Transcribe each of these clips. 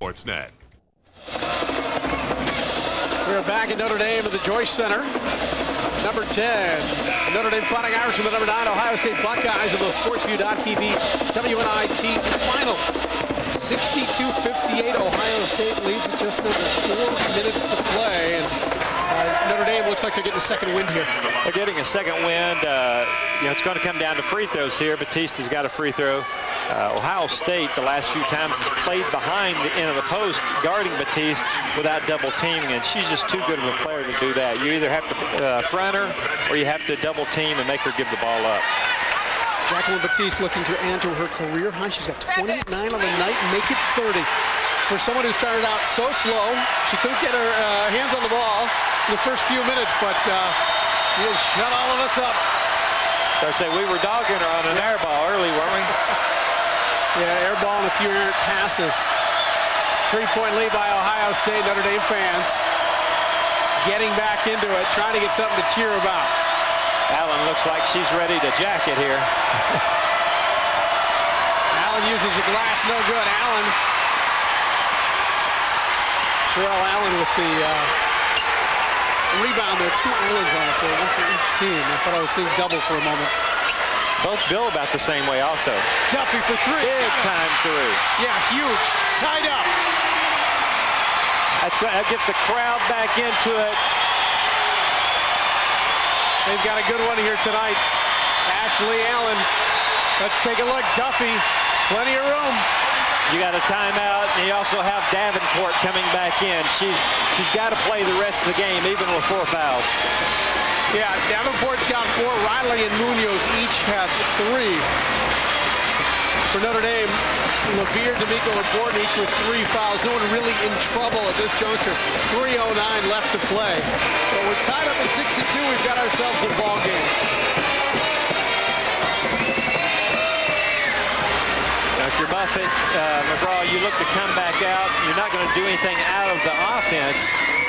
Sportsnet. We're back at Notre Dame at the Joyce Center. Number 10, Notre Dame Fighting Irish from the number 9 Ohio State Buckeyes of the SportsView.tv WNIT final. 62-58, Ohio State leads it just under 4 minutes to play. And Notre Dame looks like they're getting a second wind here. They're getting a second wind. It's going to come down to free throws here. Batista's got a free throw. Ohio State, the last few times, has played behind the end of the post, guarding Batiste without double teaming, and she's just too good of a player to do that. You either have to front her, or you have to double team and make her give the ball up. Jacqueline Batiste looking to add to her career high. She's got 29 on the night, make it 30. For someone who started out so slow, she couldn't get her hands on the ball in the first few minutes, but she has shut all of us up. So I say we were dogging her on an air ball early, weren't we? Yeah, air ball and a few errant passes. 3-point lead by Ohio State. Notre Dame fans getting back into it, trying to get something to cheer about. Allen looks like she's ready to jack it here. Allen uses the glass, no good. Allen. Sherelle Allen with the rebound there. 2 islands on the floor, 1 for each team. I thought I was seeing double for a moment. Both bill about the same way also. Duffy for 3. Big time 3. Yeah, huge. Tied up. That gets the crowd back into it. They've got a good one here tonight. Ashley Allen. Let's take a look. Duffy, plenty of room. You got a timeout, and you also have Davenport coming back in. She's got to play the rest of the game, even with 4 fouls. Yeah, Davenport's got 4. Riley and Munoz each have 3. For Notre Dame, Levere, D'Amico, and Borden each with 3 fouls. No one really in trouble at this juncture. 3:09 left to play. So we're tied up at 62. We've got ourselves a ball game. Now, if you're Buffett, McGraw, you look to come back out. You're not going to do anything out of the offense,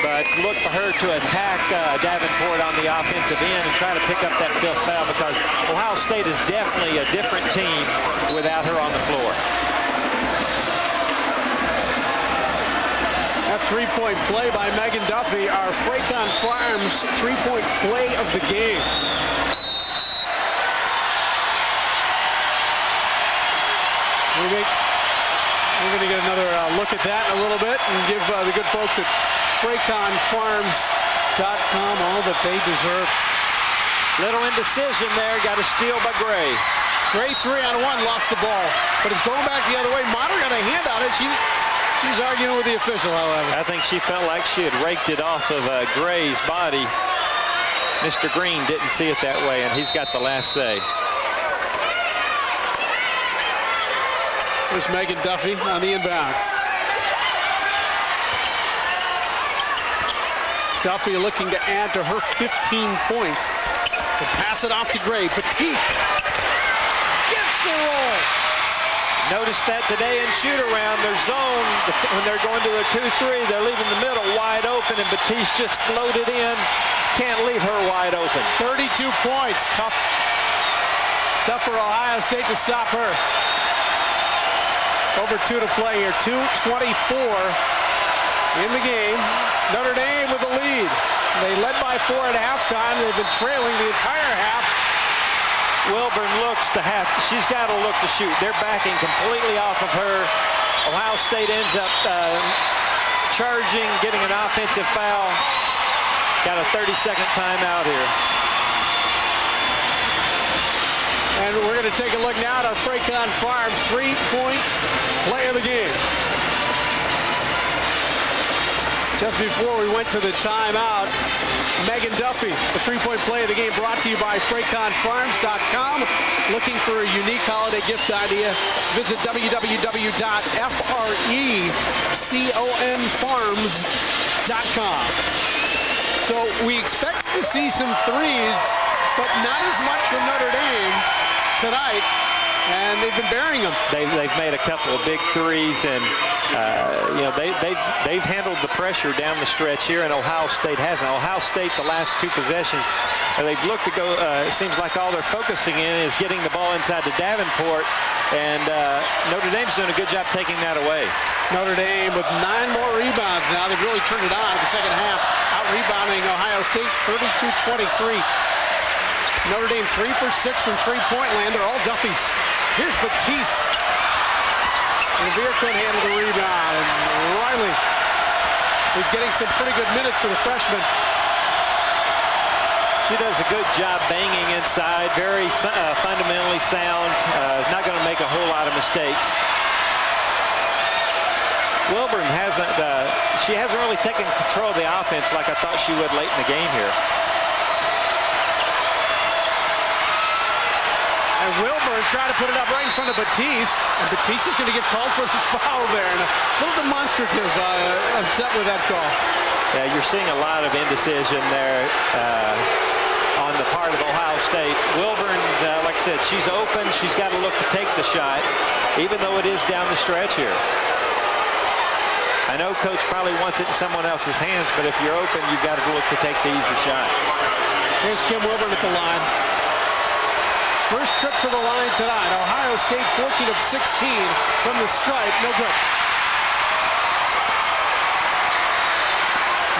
but look for her to attack Davenport on the offensive end and try to pick up that 5th foul, because Ohio State is definitely a different team without her on the floor. That 3-point play by Megan Duffy, our Fraycon Farms 3-point play of the game. We're going to get another look at that in a little bit and give the good folks at FrayconFarms.com all that they deserve. Little indecision there. Got a steal by Gray. Gray 3-on-1, lost the ball. But it's going back the other way. Mater got a hand on it. She's arguing with the official, however. I think she felt like she had raked it off of Gray's body. Mr. Green didn't see it that way, and he's got the last say. There's Megan Duffy on the inbounds. Duffy looking to add to her 15 points. To pass it off to Gray. Batiste gets the roll. Notice that today in shoot-around, their zone, when they're going to a 2-3, they're leaving the middle wide open, and Batiste just floated in. Can't leave her wide open. 32 points. Tough for Ohio State to stop her. Over 2 to play here. 2:24 in the game. Notre Dame with the lead. They led by 4 at halftime. They've been trailing the entire half. Wilburn looks to have, she's got to look to shoot. They're backing completely off of her. Ohio State ends up charging, getting an offensive foul. Got a 30-second timeout here. And we're going to take a look now at our Fraycon Farms 3-point play of the game. Just before we went to the timeout, Megan Duffy, the 3-point play of the game brought to you by FrayconFarms.com. Looking for a unique holiday gift idea? Visit www.freconfarms.com. So we expect to see some threes, but not as much from Notre Dame tonight, and they've been burying them. They've made a couple of big threes, and they've handled the pressure down the stretch here, and Ohio State hasn't. Ohio State, the last 2 possessions, they've looked to go. It seems like all they're focusing in is getting the ball inside to Davenport, and Notre Dame's doing a good job taking that away. Notre Dame with 9 more rebounds now. They've really turned it on in the second half. Out-rebounding Ohio State 32-23. Notre Dame 3 for 6 from three-point land. They're all Duffys. Here's Batiste. Levere couldn't handle the rebound. And Riley is getting some pretty good minutes for the freshman. She does a good job banging inside. Very fundamentally sound. Not going to make a whole lot of mistakes. Wilburn she hasn't really taken control of the offense like I thought she would late in the game here. And Wilburn tried to put it up right in front of Batiste. And Batiste is going to get called for the foul there. And a little demonstrative, upset with that call. Yeah, you're seeing a lot of indecision there on the part of Ohio State. Wilburn, like I said, she's open. She's got to look to take the shot, even though it is down the stretch here. I know Coach probably wants it in someone else's hands, but if you're open, you've got to look to take the easy shot. Here's Kim Wilburn at the line. First trip to the line tonight. Ohio State 14 of 16 from the stripe. No good.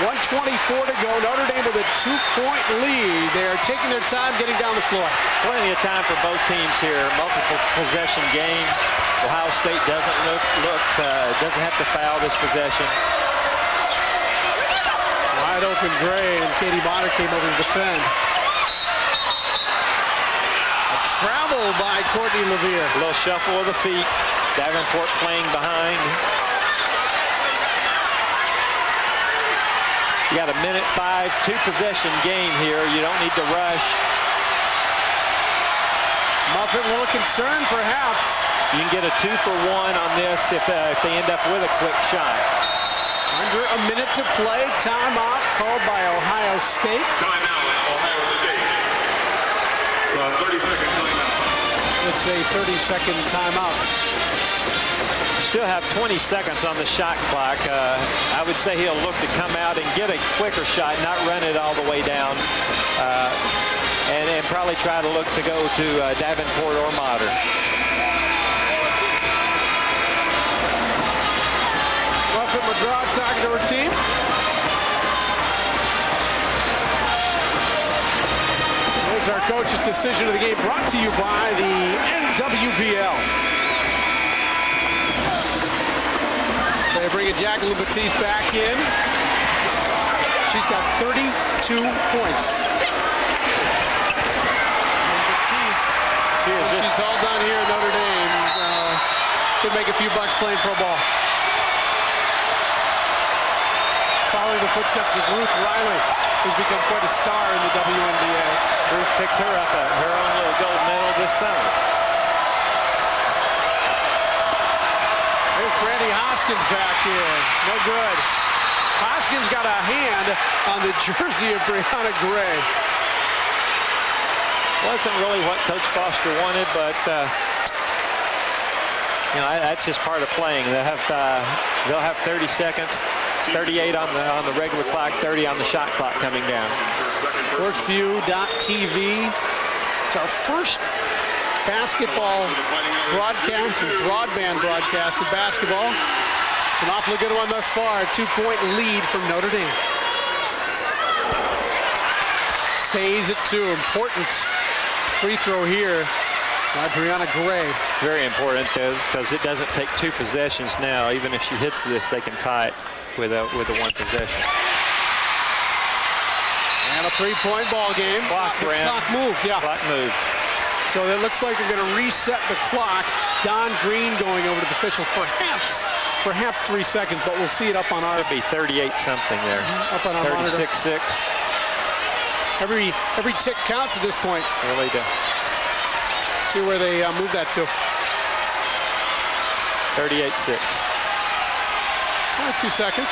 1:24 to go. Notre Dame with a 2-point lead. They are taking their time getting down the floor. Plenty of time for both teams here. Multiple possession game. Ohio State doesn't have to foul this possession. Wide open Gray, and Katie Bonner came over to defend. A travel by Courtney Levere. A little shuffle of the feet. Davenport playing behind. You got a minute 5, 2-possession game here. You don't need to rush. Muffet a little concerned, perhaps. You can get a 2-for-1 on this if they end up with a quick shot. Under a minute to play. Timeout called by Ohio State. Timeout, Ohio State. It's a 30-second timeout. It's a 30-second timeout. Still have 20 seconds on the shot clock. I would say he'll look to come out and get a quicker shot, not run it all the way down, and probably try to look to go to Davenport or Modern. Muffet McGraw talking to her team. It's our coach's decision of the game, brought to you by the NWBL. They bring Jacqueline Batiste back in. She's got 32 points. And Batiste, she's all done here at Notre Dame. Could make a few bucks playing pro ball. Following the footsteps of Ruth Riley, who's become quite a star in the WNBA. Ruth picked her up her own little gold medal this summer. There's Brandy Hoskins back in. No good. Hoskins got a hand on the jersey of Brianna Gray. Wasn't really what Coach Foster wanted, but you know, that's just part of playing. They'll have 30 seconds, 38 on the regular clock, 30 on the shot clock coming down. Sportsview.tv. It's our first basketball broadcast and broadband broadcast of basketball. It's an awfully good one thus far. A 2-point lead from Notre Dame. Stays at 2. Important free throw here by Brianna Gray. Very important because it doesn't take 2 possessions now. Even if she hits this, they can tie it with a 1 possession. And a 3-point ball game. Clock ran. Clock moved, yeah. Clock moved. So it looks like they're going to reset the clock. Don Green going over to the officials, perhaps 3 seconds, but we'll see it up on our. It'll be 38 something there. Up on our 36-6. Every tick counts at this point. Really do. See where they move that to. 38-6. 2 seconds.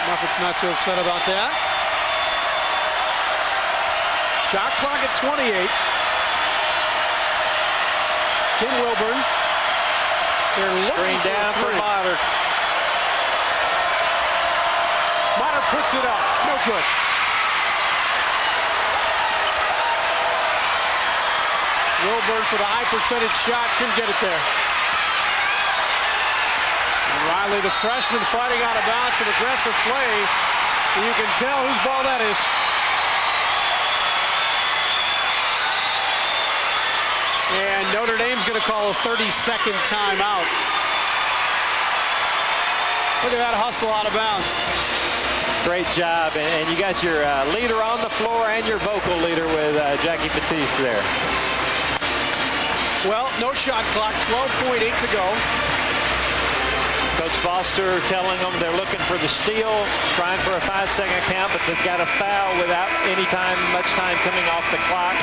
Muffet's not too upset about that. Shot clock at 28. Kim Wilburn. Screen down for Motter. Motter puts it up. No good. Wilburn for the high percentage shot. Couldn't get it there. Riley, the freshman, fighting out of bounds, some aggressive play. You can tell whose ball that is. And Notre Dame's going to call a 30-second timeout. Look at that hustle out of bounds. Great job, and you got your leader on the floor and your vocal leader with Jackie Batiste there. Well, no shot clock, 12.8 to go. Coach Foster telling them they're looking for the steal, trying for a 5-second count, but they've got a foul without much time coming off the clock.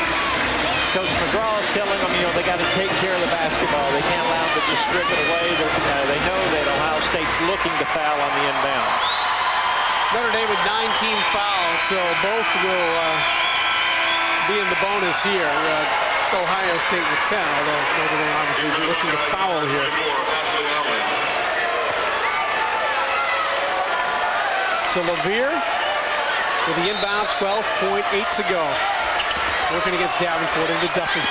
Coach McGraw is telling them, they got to take care of the basketball. They can't allow them to just strip it away. They know that Ohio State's looking to foul on the inbounds. Notre Dame with 19 fouls, so both will be in the bonus here. Ohio State with 10, although Notre Dame obviously is looking to foul here. So LaVere with the inbound, 12.8 to go. Working against Davenport into Duffy.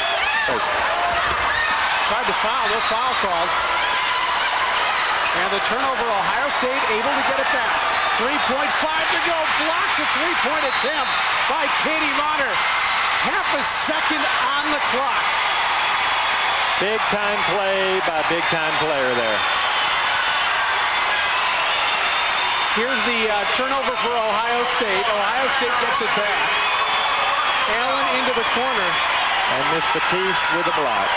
Tried to foul, no foul called. And the turnover, Ohio State able to get it back. 3.5 to go, blocks a three-point attempt by Katie Bonner. Half a second on the clock. Big time play by a big time player there. Here's the turnover for Ohio State. Ohio State gets it back. Allen into the corner. And Miss Batiste with a block.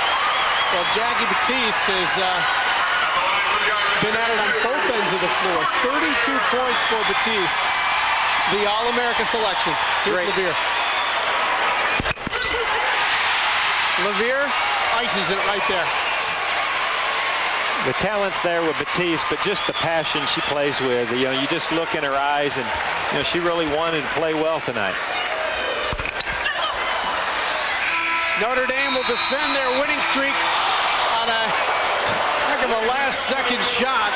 Well, Jackie Batiste has been at it on both ends of the floor. 32 points for Batiste. The All-America selection. Here's LaVere. LaVere ices it right there. The talent's there with Batiste, but just the passion she plays with. You just look in her eyes, and she really wanted to play well tonight. Notre Dame will defend their winning streak on a heck of a last-second shot.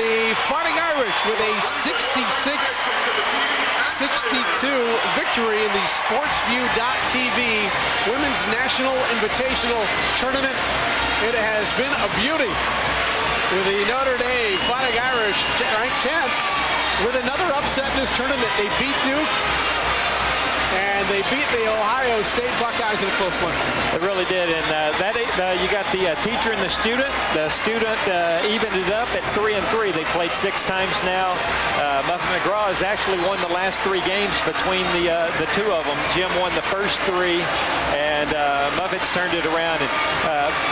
The Fighting Irish with a 66-62 victory in the SportsView.tv Women's National Invitational Tournament. It has been a beauty with the Notre Dame Fighting Irish ranked 10th with another upset in this tournament. They beat Duke. And they beat the Ohio State Buckeyes in a close one. It really did, and you got the teacher and the student. The student evened it up at 3-3. They played 6 times now. Muffet McGraw has actually won the last 3 games between the 2 of them. Jim won the first 3, and Muffet's turned it around. And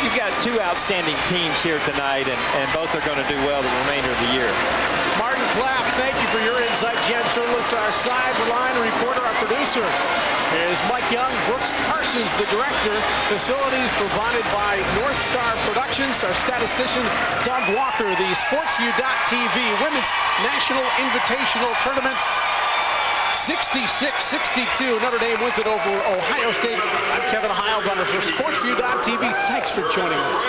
you've got 2 outstanding teams here tonight, and both are going to do well the remainder of the year. Martin Clapp, thank you for your insight. Jan Surlas, our sideline reporter, our producer is Mike Young. Brooks Parsons, the director. Facilities provided by North Star Productions. Our statistician, Doug Walker. The SportsView.tv Women's National Invitational Tournament. 66-62. Notre Dame wins it over Ohio State. I'm Kevin Heilbronner for SportsView.tv. Thanks for joining us.